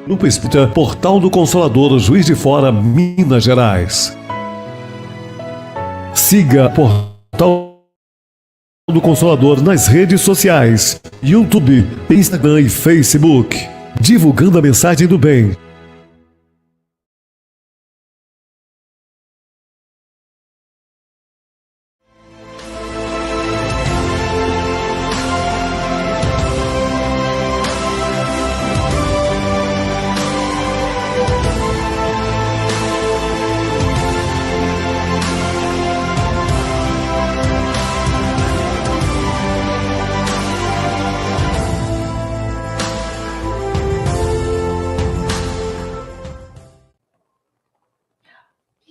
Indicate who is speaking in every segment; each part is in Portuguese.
Speaker 1: Grupo Espírita Portal do Consolador, Juiz de Fora, Minas Gerais. Siga Portal do Consolador nas redes sociais, YouTube, Instagram e Facebook, divulgando a mensagem do bem.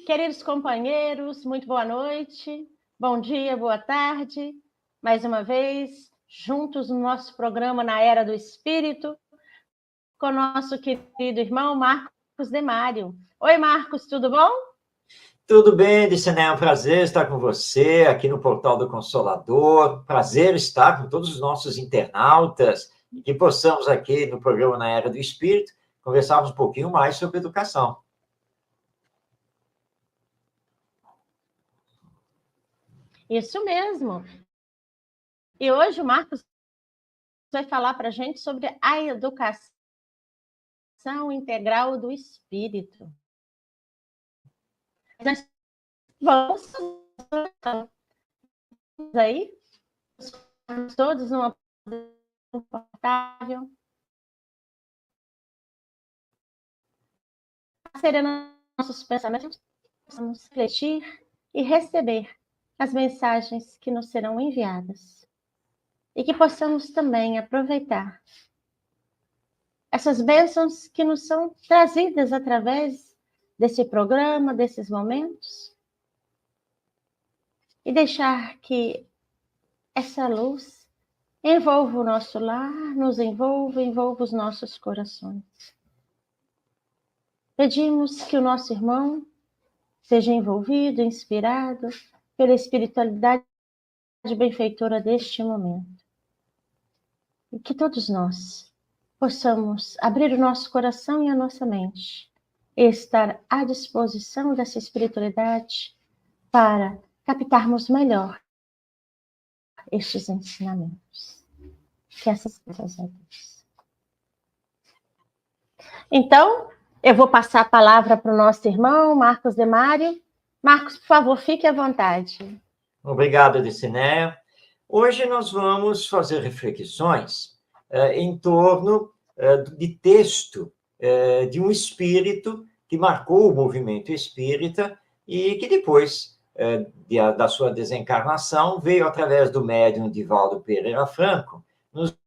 Speaker 2: Queridos companheiros, muito boa noite, bom dia, boa tarde. Mais uma vez, juntos no nosso programa Na Era do Espírito, com o nosso querido irmão Marcos Demário. Oi, Marcos, tudo bom?
Speaker 3: Tudo bem, Dicené, é um prazer estar com você aqui no Portal do Consolador. Prazer estar com todos os nossos internautas e que possamos aqui no programa Na Era do Espírito conversarmos um pouquinho mais sobre educação.
Speaker 2: Isso mesmo. E hoje o Marcos vai falar para a gente sobre a educação integral do espírito. Nós vamos aí, todos numa confortável, serenando nossos pensamentos, vamos refletir e receber as mensagens que nos serão enviadas e que possamos também aproveitar essas bênçãos que nos são trazidas através desse programa, desses momentos, e deixar que essa luz envolva o nosso lar, nos envolva os nossos corações. Pedimos que o nosso irmão seja envolvido, inspirado pela espiritualidade benfeitora deste momento. E que todos nós possamos abrir o nosso coração e a nossa mente e estar à disposição dessa espiritualidade para captarmos melhor estes ensinamentos. Que essas coisas a Deus. Então, eu vou passar a palavra para o nosso irmão, Marcos Demário. Marcos, por favor, fique à vontade.
Speaker 3: Obrigado, Dicené. Hoje nós vamos fazer reflexões em torno de texto de um espírito que marcou o movimento espírita e que depois da sua desencarnação veio, através do médium Divaldo Pereira Franco, nos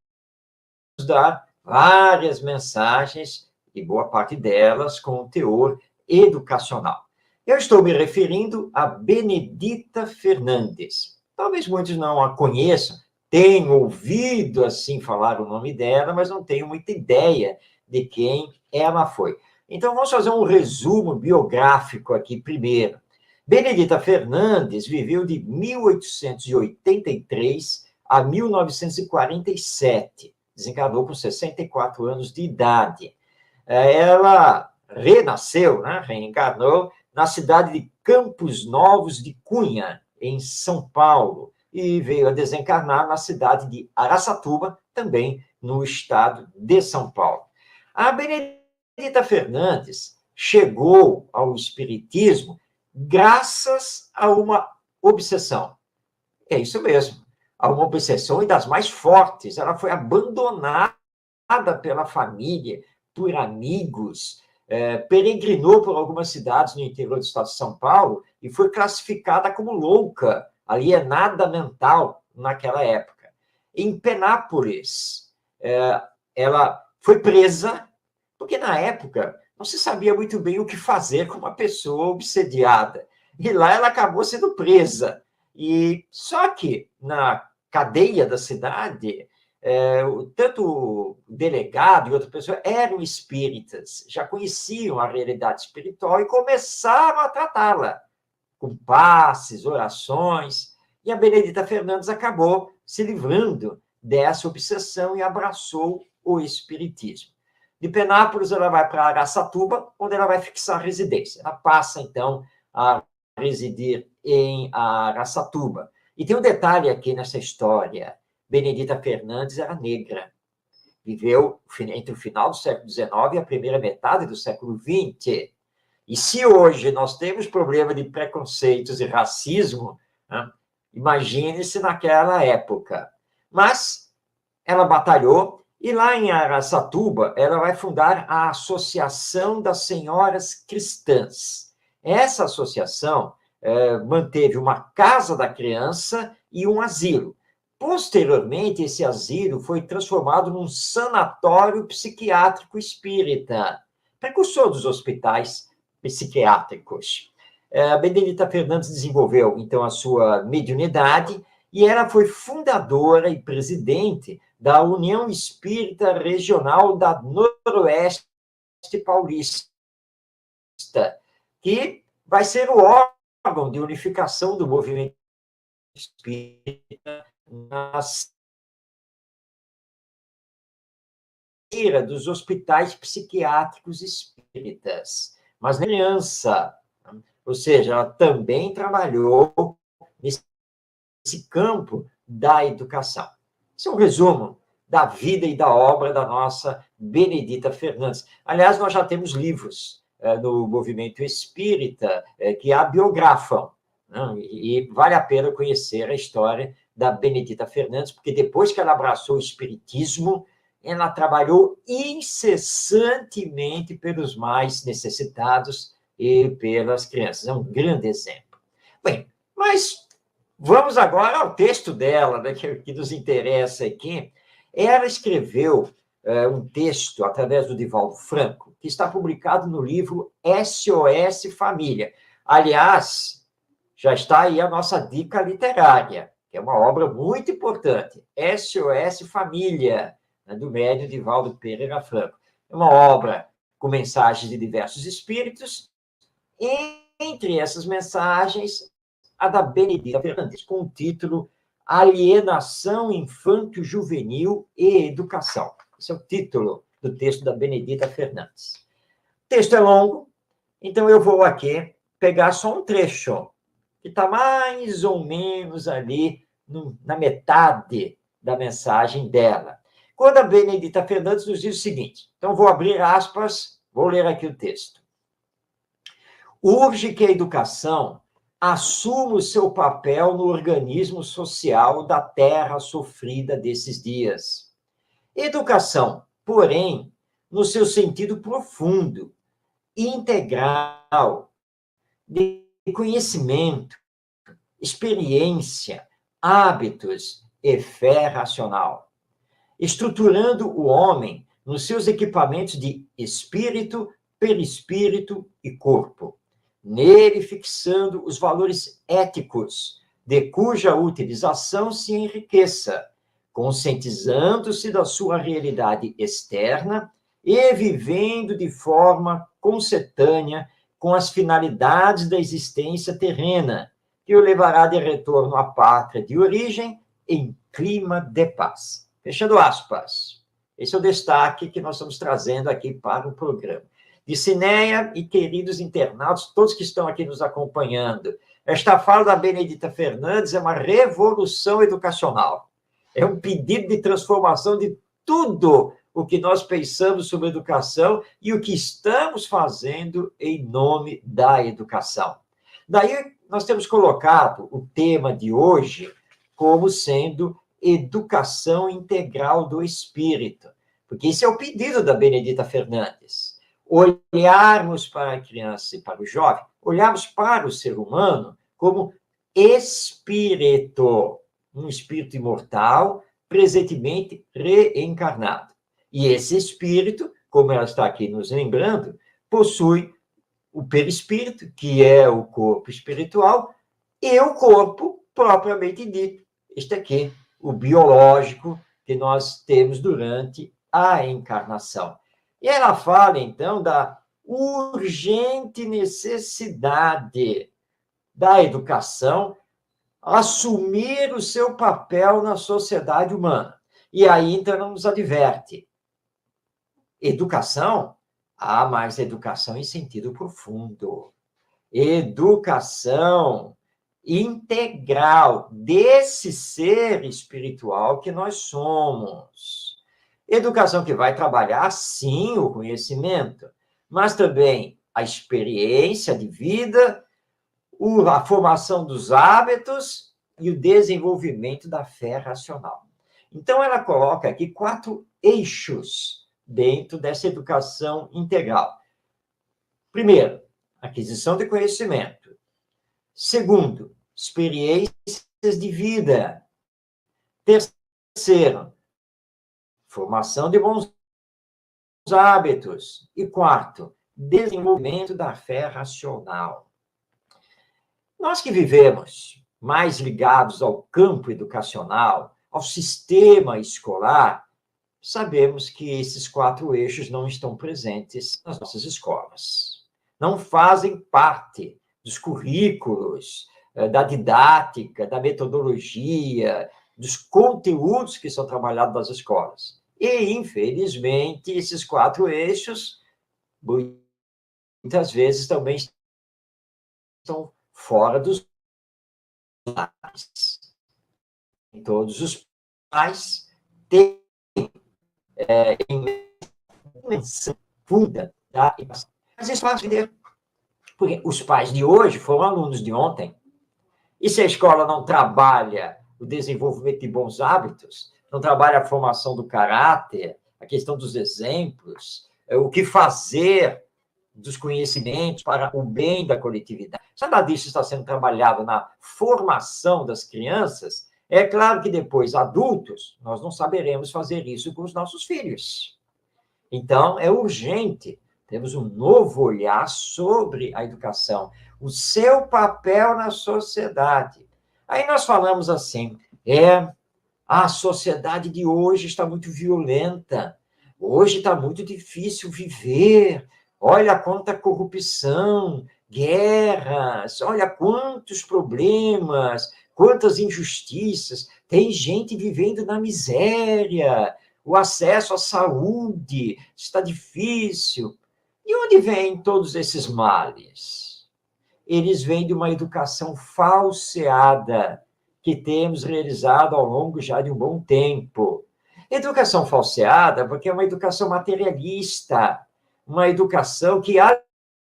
Speaker 3: dar várias mensagens, e boa parte delas com teor educacional. Eu estou me referindo a Benedita Fernandes. Talvez muitos não a conheçam, tenham ouvido assim falar o nome dela, mas não tenham muita ideia de quem ela foi. Então, vamos fazer um resumo biográfico aqui primeiro. Benedita Fernandes viveu de 1883 a 1947. Desencarnou com 64 anos de idade. Ela renasceu, reencarnou, na cidade de Campos Novos de Cunha, em São Paulo, e veio a desencarnar na cidade de Araçatuba, também no estado de São Paulo. A Benedita Fernandes chegou ao espiritismo graças a uma obsessão. É isso mesmo, a uma obsessão e das mais fortes. Ela foi abandonada pela família, por amigos, peregrinou por algumas cidades no interior do estado de São Paulo e foi classificada como louca, alienada mental naquela época. Em Penápolis, ela foi presa, porque na época não se sabia muito bem o que fazer com uma pessoa obsediada. E lá ela acabou sendo presa. E só que na cadeia da cidade, tanto o delegado e outra pessoa eram espíritas, já conheciam a realidade espiritual e começaram a tratá-la com passes, orações, e a Benedita Fernandes acabou se livrando dessa obsessão e abraçou o espiritismo. De Penápolis, ela vai para Araçatuba, onde ela vai fixar residência. Ela passa, então, a residir em Araçatuba. E tem um detalhe aqui nessa história. Benedita Fernandes era negra. Viveu entre o final do século XIX e a primeira metade do século XX. E se hoje nós temos problema de preconceitos e racismo, né, imagine-se naquela época. Mas ela batalhou, e lá em Araçatuba, ela vai fundar a Associação das Senhoras Cristãs. Essa associação manteve uma casa da criança e um asilo. Posteriormente, esse asilo foi transformado num sanatório psiquiátrico espírita, precursor dos hospitais psiquiátricos. A Benedita Fernandes desenvolveu, então, a sua mediunidade, e ela foi fundadora e presidente da União Espírita Regional da Noroeste Paulista, que vai ser o órgão de unificação do movimento espírita nas dos hospitais psiquiátricos espíritas. Mas na criança, ou seja, ela também trabalhou nesse campo da educação. Isso é um resumo da vida e da obra da nossa Benedita Fernandes. Aliás, nós já temos livros no movimento espírita que a biografam, né? E vale a pena conhecer a história da Benedita Fernandes, porque depois que ela abraçou o espiritismo, ela trabalhou incessantemente pelos mais necessitados e pelas crianças. É um grande exemplo. Bem, mas vamos agora ao texto dela, né, que nos interessa aqui. Ela escreveu um texto através do Divaldo Franco, que está publicado no livro SOS Família. Aliás, já está aí a nossa dica literária, que é uma obra muito importante. SOS Família, né, do médium Divaldo Pereira Franco. É uma obra com mensagens de diversos espíritos, e entre essas mensagens, a da Benedita Fernandes, com o título Alienação Infanto-Juvenil e Educação. Esse é o título do texto da Benedita Fernandes. O texto é longo, então eu vou aqui pegar só um trecho, que está mais ou menos ali na metade da mensagem dela. Quando a Benedita Fernandes nos diz o seguinte, então vou abrir aspas, vou ler aqui o texto. Urge que a educação assuma o seu papel no organismo social da terra sofrida desses dias. Educação, porém, no seu sentido profundo, integral, de conhecimento, experiência, hábitos e fé racional, estruturando o homem nos seus equipamentos de espírito, perispírito e corpo, nele fixando os valores éticos, de cuja utilização se enriqueça, conscientizando-se da sua realidade externa e vivendo de forma concetânea com as finalidades da existência terrena, que o levará de retorno à pátria de origem em clima de paz. Fechando aspas. Esse é o destaque que nós estamos trazendo aqui para o programa. Dicineia e queridos internautas, todos que estão aqui nos acompanhando, esta fala da Benedita Fernandes é uma revolução educacional. É um pedido de transformação de tudo o que nós pensamos sobre educação e o que estamos fazendo em nome da educação. Daí, nós temos colocado o tema de hoje como sendo educação integral do espírito, porque esse é o pedido da Benedita Fernandes. Olharmos para a criança e para o jovem, olharmos para o ser humano como espírito, um espírito imortal, presentemente reencarnado. E esse espírito, como ela está aqui nos lembrando, possui o perispírito, que é o corpo espiritual, e o corpo propriamente dito. Este aqui, o biológico que nós temos durante a encarnação. E ela fala, então, da urgente necessidade da educação assumir o seu papel na sociedade humana. E aí, então, ela nos adverte. educação, mas educação em sentido profundo. Educação integral desse ser espiritual que nós somos. Educação que vai trabalhar, sim, o conhecimento, mas também a experiência de vida, a formação dos hábitos e o desenvolvimento da fé racional. Então, ela coloca aqui 4 eixos dentro dessa educação integral. Primeiro, aquisição de conhecimento. Segundo, experiências de vida. Terceiro, formação de bons hábitos. E quarto, desenvolvimento da fé racional. Nós que vivemos mais ligados ao campo educacional, ao sistema escolar, sabemos que esses 4 eixos não estão presentes nas nossas escolas. Não fazem parte dos currículos, da didática, da metodologia, dos conteúdos que são trabalhados nas escolas. E, infelizmente, esses 4 eixos, muitas vezes, também estão fora dos lares. Todos os pais têm dimensão funda da educação. Mas isso faz entender. Porque os pais de hoje foram alunos de ontem. E se a escola não trabalha o desenvolvimento de bons hábitos, não trabalha a formação do caráter, a questão dos exemplos, o que fazer dos conhecimentos para o bem da coletividade, se nada disso está sendo trabalhado na formação das crianças, é claro que depois, adultos, nós não saberemos fazer isso com os nossos filhos. Então, é urgente. Temos um novo olhar sobre a educação, o seu papel na sociedade. Aí nós falamos assim, a sociedade de hoje está muito violenta, hoje está muito difícil viver, olha quanta corrupção, guerras, olha quantos problemas, quantas injustiças, tem gente vivendo na miséria, o acesso à saúde está difícil. De onde vêm todos esses males? Eles vêm de uma educação falseada que temos realizado ao longo já de um bom tempo. Educação falseada porque é uma educação materialista, uma educação que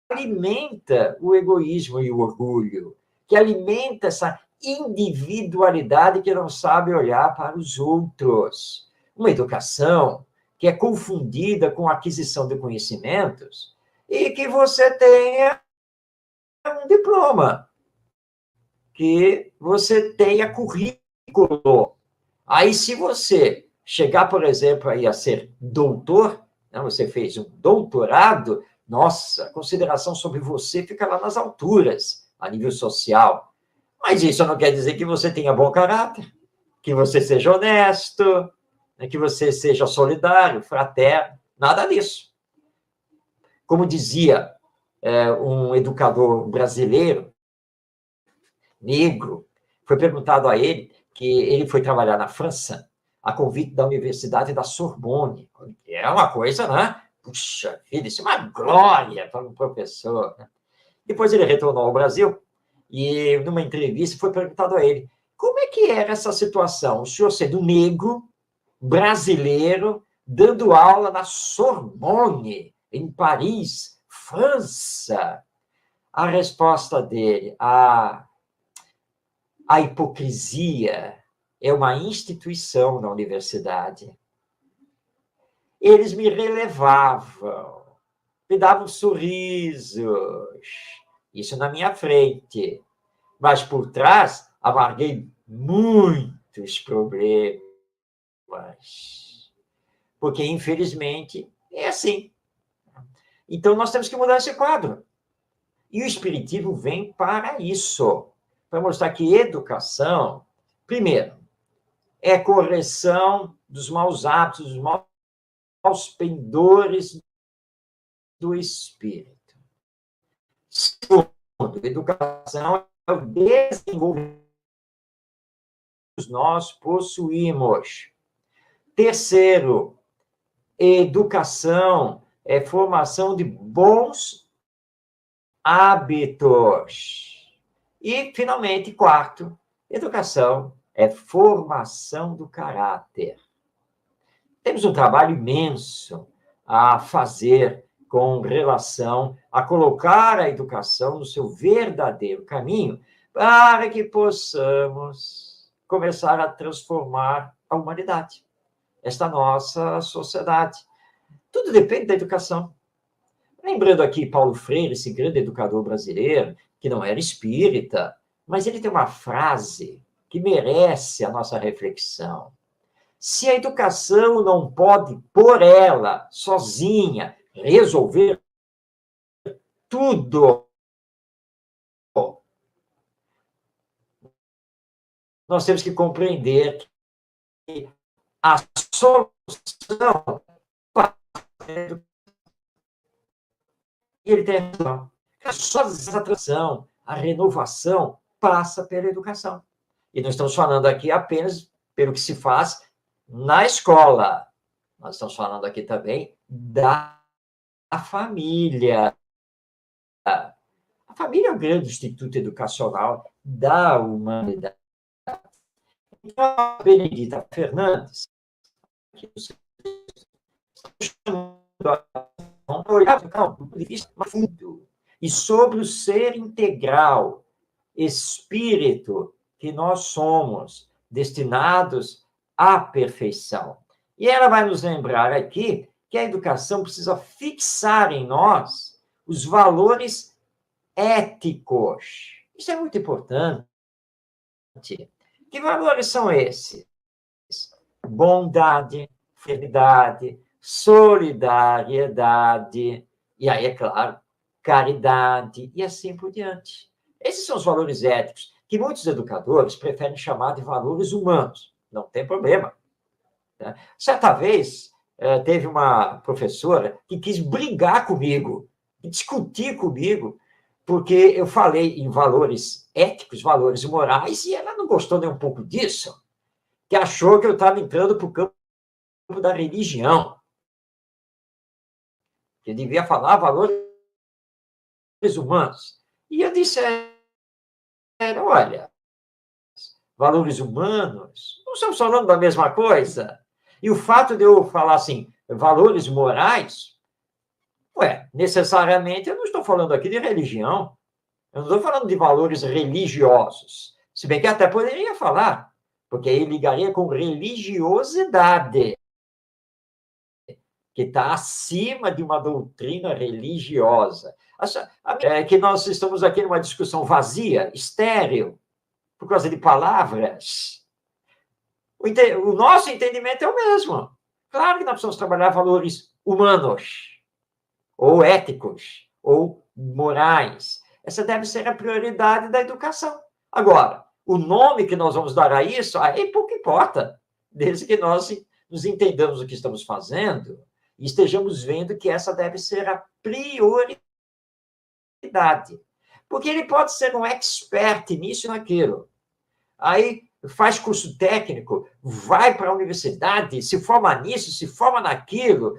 Speaker 3: alimenta o egoísmo e o orgulho, que alimenta essa individualidade que não sabe olhar para os outros. Uma educação que é confundida com a aquisição de conhecimentos e que você tenha um diploma, que você tenha currículo. Aí, se você chegar, por exemplo, aí a ser doutor, né, você fez um doutorado, nossa, a consideração sobre você fica lá nas alturas, a nível social. Mas isso não quer dizer que você tenha bom caráter, que você seja honesto, que você seja solidário, fraterno, nada disso. Como dizia um educador brasileiro, negro, foi perguntado a ele que ele foi trabalhar na França a convite da Universidade da Sorbonne. É uma coisa, né? Puxa vida, isso é uma glória para um professor. Né? Depois ele retornou ao Brasil e, numa entrevista, foi perguntado a ele como é que era essa situação, o senhor sendo negro, brasileiro, dando aula na Sorbonne, em Paris, França. A resposta dele, a hipocrisia é uma instituição na universidade. Eles me relevavam, me davam sorrisos, isso na minha frente, mas por trás amarguei muitos problemas, porque, infelizmente, é assim. Então, nós temos que mudar esse quadro. E o Espiritismo vem para isso, para mostrar que educação, primeiro, é correção dos maus hábitos, dos maus pendores do espírito. Segundo, educação é o desenvolvimento que nós possuímos. Terceiro, educação é formação de bons hábitos. E, finalmente, quarto, educação é formação do caráter. Temos um trabalho imenso a fazer com relação a colocar a educação no seu verdadeiro caminho, para que possamos começar a transformar a humanidade, esta nossa sociedade. Tudo depende da educação. Lembrando aqui Paulo Freire, esse grande educador brasileiro, que não era espírita, mas ele tem uma frase que merece a nossa reflexão. Se a educação não pode, por ela, sozinha, resolver tudo, nós temos que compreender que a solução para ele tem razão. Só essa transição, a renovação, passa pela educação. E não estamos falando aqui apenas pelo que se faz na escola. Nós estamos falando aqui também da família. A família é o grande instituto educacional da humanidade. Então, a Benedita Fernandes, que você olhar do ponto de vista fundo e sobre o ser integral, espírito que nós somos, destinados à perfeição. E ela vai nos lembrar aqui que a educação precisa fixar em nós os valores éticos. Isso é muito importante. Que valores são esses? Bondade, fidelidade, solidariedade, e aí, é claro, caridade, e assim por diante. Esses são os valores éticos, que muitos educadores preferem chamar de valores humanos. Não tem problema. Né? Certa vez, teve uma professora que quis brigar comigo, discutir comigo, porque eu falei em valores éticos, valores morais, e ela não gostou nem um pouco disso, que achou que eu estava entrando para o campo da religião, que eu devia falar valores humanos. E eu disse, olha, valores humanos, não estamos falando da mesma coisa. E o fato de eu falar assim, valores morais, necessariamente eu não estou falando aqui de religião, eu não estou falando de valores religiosos, se bem que até poderia falar, porque aí ligaria com religiosidade, que está acima de uma doutrina religiosa. Que nós estamos aqui numa discussão vazia, estéril, por causa de palavras. O nosso entendimento é o mesmo. Claro que nós precisamos trabalhar valores humanos, ou éticos, ou morais. Essa deve ser a prioridade da educação. Agora, o nome que nós vamos dar a isso, aí pouco importa, desde que nós nos entendamos o que estamos fazendo e estejamos vendo que essa deve ser a prioridade. Porque ele pode ser um expert nisso e naquilo. Aí faz curso técnico, vai para a universidade, se forma nisso, se forma naquilo,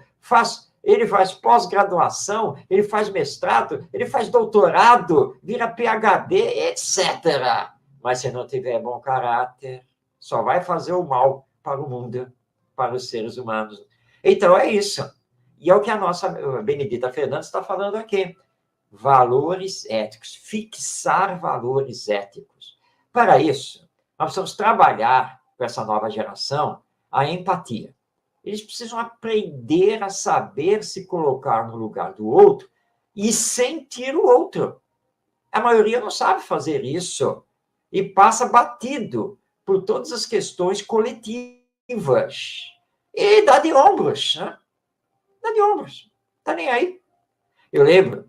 Speaker 3: ele faz pós-graduação, ele faz mestrado, ele faz doutorado, vira PhD, etc. Mas se não tiver bom caráter, só vai fazer o mal para o mundo, para os seres humanos. Então, é isso. E é o que a nossa Benedita Fernandes está falando aqui. Valores éticos, fixar valores éticos. Para isso, nós precisamos trabalhar com essa nova geração a empatia. Eles precisam aprender a saber se colocar no lugar do outro e sentir o outro. A maioria não sabe fazer isso e passa batido por todas as questões coletivas. E dá de ombros, né? Dá de ombros. Tá nem aí. Eu lembro,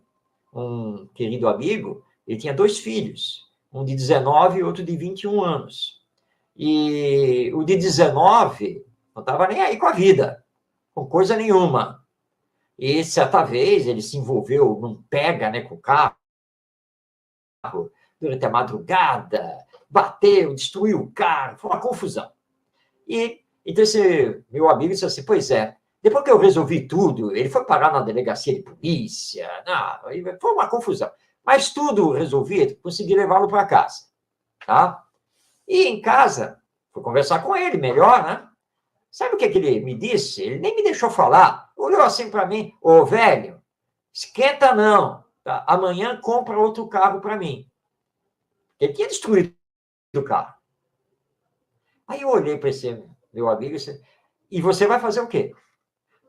Speaker 3: um querido amigo, ele tinha 2 filhos, um de 19 e outro de 21 anos. E o de 19 não estava nem aí com a vida, com coisa nenhuma. E certa vez ele se envolveu num pega, né, com o carro, durante a madrugada, bateu, destruiu o carro, foi uma confusão. E então esse meu amigo disse assim, pois é, Depois que eu resolvi tudo, ele foi parar na delegacia de polícia, não, foi uma confusão. Mas tudo resolvido, consegui levá-lo para casa, tá? E em casa, fui conversar com ele melhor, né? Sabe o que ele me disse? Ele nem me deixou falar. Olhou assim para mim, ô velho, esquenta não, tá? Amanhã compra outro carro para mim. Ele tinha destruído o carro. Aí eu olhei para esse meu amigo e disse, e você vai fazer o quê?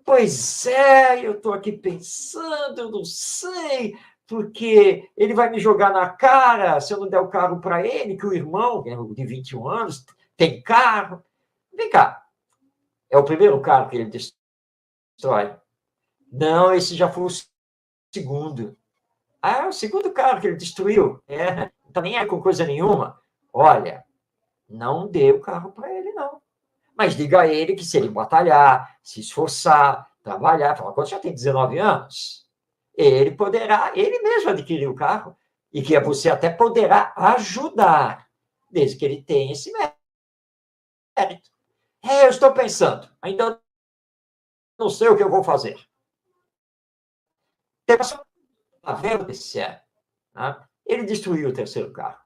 Speaker 3: Pois é, eu estou aqui pensando, eu não sei, porque ele vai me jogar na cara se eu não der o carro para ele, que o irmão, de 21 anos, tem carro. Vem cá, é o primeiro carro que ele destrói? Não, esse já foi o segundo. Ah, é o segundo carro que ele destruiu. Não está nem aí com coisa nenhuma. Olha, não dê o carro para ele, não. Mas diga a ele que se ele batalhar, se esforçar, trabalhar, afinal de contas já tem 19 anos, ele poderá, ele mesmo adquirir o carro, e que você até poderá ajudar, desde que ele tenha esse mérito. Eu estou pensando, ainda não sei o que eu vou fazer. Está vendo esse ano? Né? Ele destruiu o terceiro carro.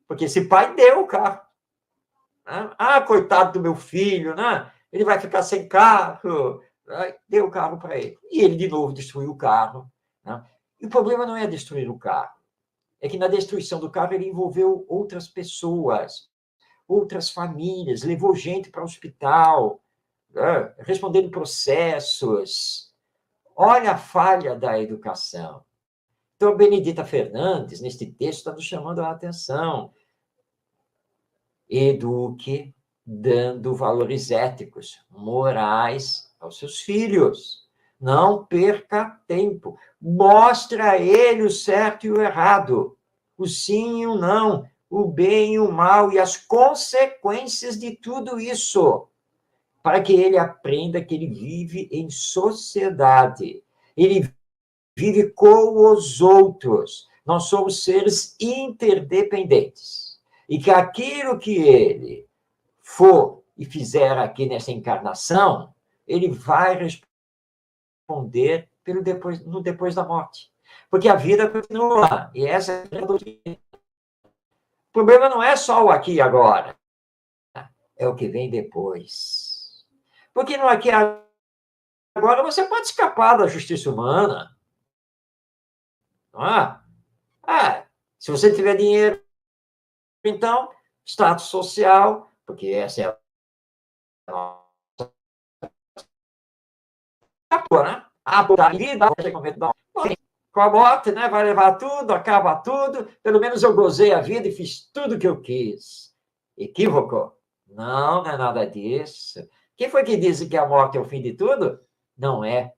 Speaker 3: Porque esse pai deu o carro. Né? Ah, coitado do meu filho, né? Ele vai ficar sem carro. Deu o carro para ele. E ele, de novo, destruiu o carro. Né? E o problema não é destruir o carro. É que na destruição do carro ele envolveu outras pessoas, outras famílias, levou gente para o hospital, né? Respondendo processos. Olha a falha da educação. Então, a Benedita Fernandes, neste texto, está nos chamando a atenção. Eduque dando valores éticos, morais aos seus filhos. Não perca tempo. Mostre a ele o certo e o errado, o sim e o não, o bem e o mal e as consequências de tudo isso, para que ele aprenda que ele vive em sociedade. Ele vive com os outros. Nós somos seres interdependentes. E que aquilo que ele for e fizer aqui nessa encarnação, ele vai responder no depois da morte. Porque a vida continua. E essa é a doutrina. O problema não é só o aqui e agora. É o que vem depois. Porque no aqui e agora você pode escapar da justiça humana. Não é? Se você tiver dinheiro, então, status social, porque essa é a nossa, né? A vida, com a morte, né? Vai levar tudo, acaba tudo, pelo menos eu gozei a vida e fiz tudo o que eu quis. Equívoco? Não, não é nada disso. Quem foi que disse que a morte é o fim de tudo? Não é.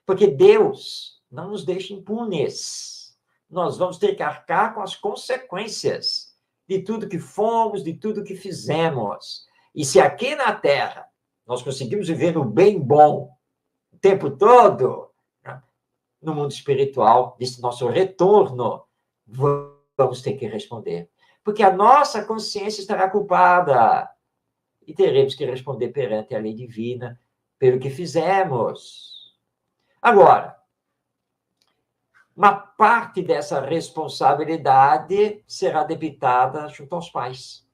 Speaker 3: Porque Deus não nos deixa impunes. Nós vamos ter que arcar com as consequências de tudo que fomos, de tudo que fizemos. E se aqui na Terra nós conseguimos viver no bem bom o tempo todo, né? No mundo espiritual, desse nosso retorno, vamos ter que responder. Porque a nossa consciência estará culpada e teremos que responder perante a lei divina pelo que fizemos. Agora, uma parte dessa responsabilidade será debitada junto aos pais,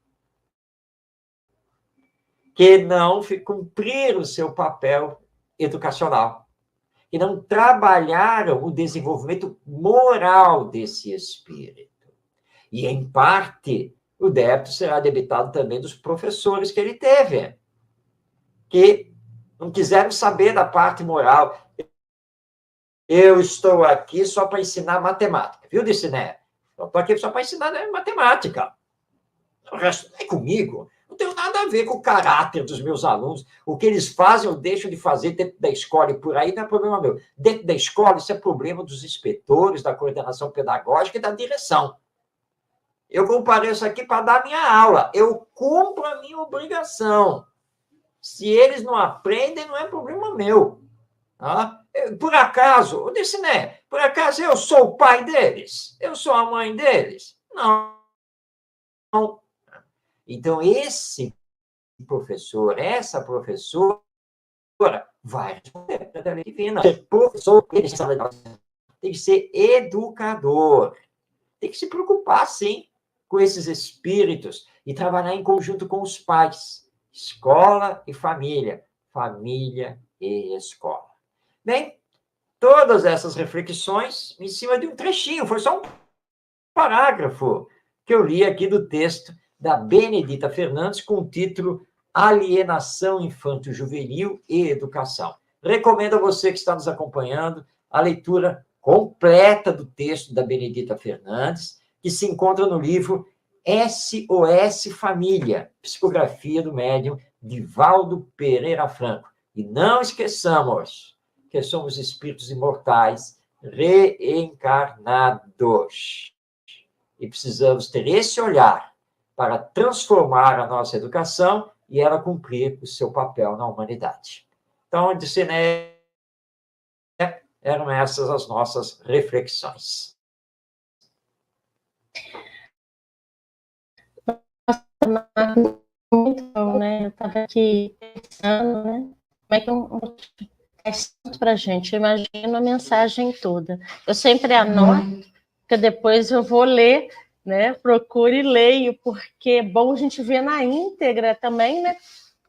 Speaker 3: que não cumpriram o seu papel educacional, que não trabalharam o desenvolvimento moral desse espírito. E, em parte, o débito será debitado também dos professores que ele teve, que não quiseram saber da parte moral. Eu estou aqui só para ensinar matemática, viu, Diciné? Eu estou aqui só para ensinar matemática. O resto não é comigo. Não tem nada a ver com o caráter dos meus alunos. O que eles fazem ou deixam de fazer dentro da escola e por aí não é problema meu. Dentro da escola, isso é problema dos inspetores, da coordenação pedagógica e da direção. Eu compareço aqui para dar minha aula. Eu cumpro a minha obrigação. Se eles não aprendem, não é problema meu. Tá? Por acaso, eu disse, né? Por acaso eu sou o pai deles? Eu sou a mãe deles? Não. Então, esse professor, essa professora, vai responder da lei divina. Ser professor, tem que ser educador. Tem que se preocupar, sim, com esses espíritos e trabalhar em conjunto com os pais. Escola e família. Família e escola. Bem, todas essas reflexões em cima de um trechinho, foi só um parágrafo que eu li aqui do texto da Benedita Fernandes com o título Alienação Infanto-Juvenil e Educação. Recomendo a você que está nos acompanhando a leitura completa do texto da Benedita Fernandes, que se encontra no livro SOS Família, psicografia do médium Divaldo Pereira Franco. E não esqueçamos que somos espíritos imortais reencarnados. E precisamos ter esse olhar para transformar a nossa educação e ela cumprir o seu papel na humanidade. Então, de Ciné, eram essas as nossas reflexões.
Speaker 2: Muito bom, né? Eu estava aqui pensando, né? Como é que faz tanto para a gente? Eu imagino a mensagem toda. Eu sempre anoto, que depois eu vou ler, né? Procuro e leio, porque é bom a gente ver na íntegra também, né?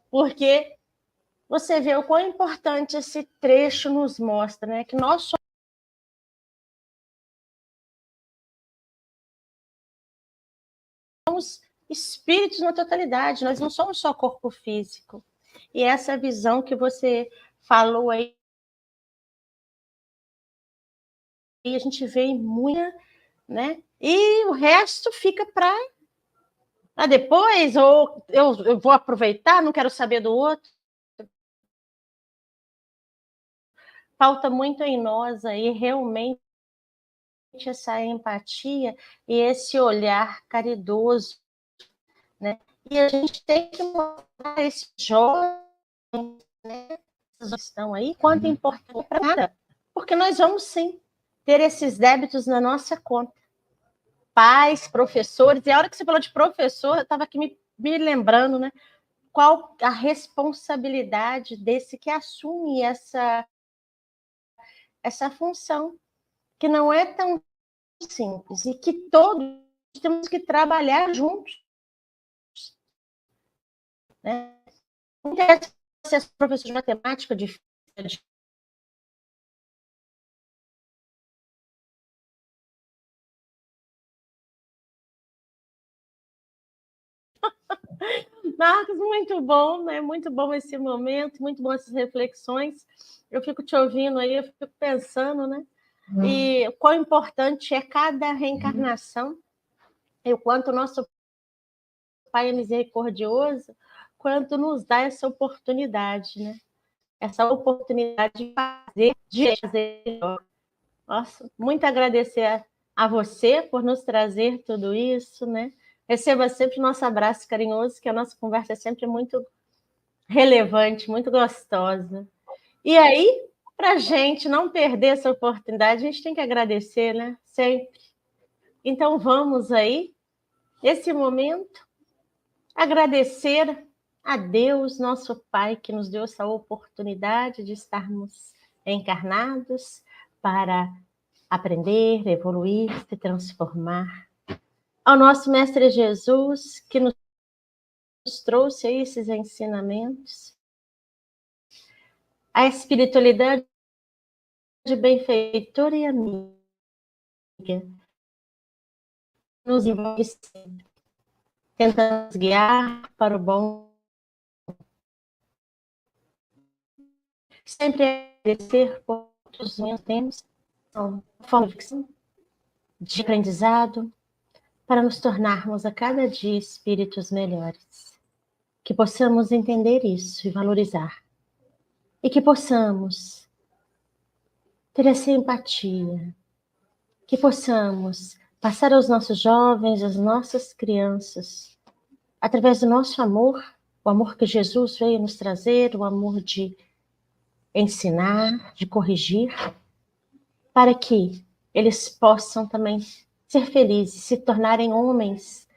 Speaker 2: Porque você vê o quão importante esse trecho nos mostra, né? Que nós somos espíritos na totalidade, nós não somos só corpo físico. E essa visão que você falou aí, a gente vê em muita, né? E o resto fica para depois, ou eu vou aproveitar, não quero saber do outro. Falta muito em nós aí, realmente, essa empatia e esse olhar caridoso, né? E a gente tem que mostrar esses jovens, né, que estão aí, quanto é importante para nada, porque nós vamos sim ter esses débitos na nossa conta. Pais, professores, e a hora que você falou de professor, eu estava aqui me lembrando, né? Qual a responsabilidade desse que assume essa função, que não é tão simples, e que todos temos que trabalhar juntos, né? Não interessa se é professor de matemática, de Marcos, muito bom, né? Muito bom esse momento, muito bom essas reflexões. Eu fico te ouvindo aí, eu fico pensando, né? E quão importante é cada reencarnação, e o quanto o nosso Pai é misericordioso, quanto nos dá essa oportunidade, né? Essa oportunidade de fazer melhor. Nossa, muito agradecer a você por nos trazer tudo isso, né? Receba sempre nosso abraço carinhoso, que a nossa conversa é sempre muito relevante, muito gostosa. E aí, para a gente não perder essa oportunidade, a gente tem que agradecer, né? Sempre. Então, vamos aí, nesse momento, agradecer a Deus, nosso Pai, que nos deu essa oportunidade de estarmos encarnados para aprender, evoluir, se transformar. Ao nosso Mestre Jesus, que nos trouxe esses ensinamentos. A espiritualidade benfeitora e amiga nos envolve sempre, tentando nos guiar para o bom. Sempre agradecer por todos os meus tempos, são forma de aprendizado, para nos tornarmos a cada dia espíritos melhores. Que possamos entender isso e valorizar. E que possamos ter essa empatia. Que possamos passar aos nossos jovens, às nossas crianças, através do nosso amor, o amor que Jesus veio nos trazer, o amor de ensinar, de corrigir, para que eles possam também ser felizes, se tornarem homens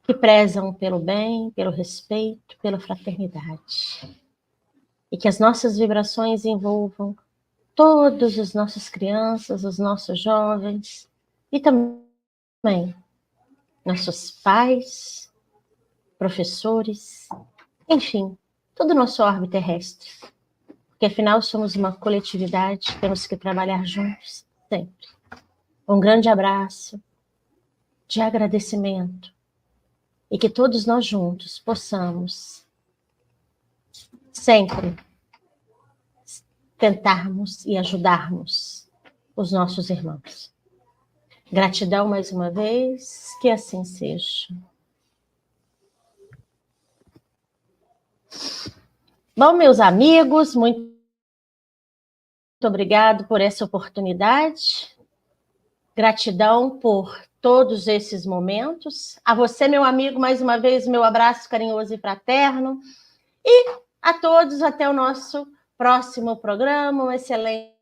Speaker 2: que prezam pelo bem, pelo respeito, pela fraternidade. e que as nossas vibrações envolvam todas as nossas crianças, os nossos jovens e também nossos pais, professores, enfim, todo o nosso orbe terrestre. Porque afinal somos uma coletividade, temos que trabalhar juntos sempre. Um grande abraço de agradecimento e que todos nós juntos possamos sempre tentarmos e ajudarmos os nossos irmãos. Gratidão mais uma vez, que assim seja. Bom, meus amigos, muito obrigado por essa oportunidade. Gratidão por todos esses momentos. A você, meu amigo, mais uma vez, meu abraço carinhoso e fraterno. E a todos, até o nosso próximo programa. Uma excelente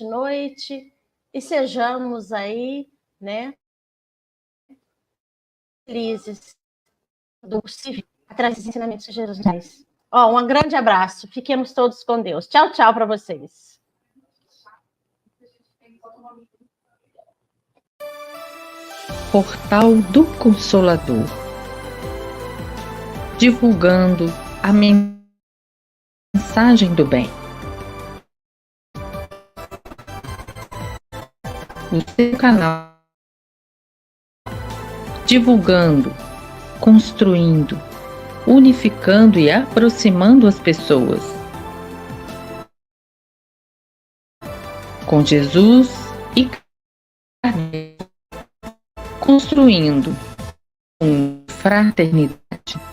Speaker 2: noite. E sejamos aí, né, felizes do possível, atrás dos ensinamentos de Jesus. Um grande abraço. Fiquemos todos com Deus. Tchau, tchau para vocês.
Speaker 4: Portal do Consolador, divulgando a mensagem do bem. O seu canal, divulgando, construindo, unificando e aproximando as pessoas. Com Jesus e Carne, construindo uma fraternidade.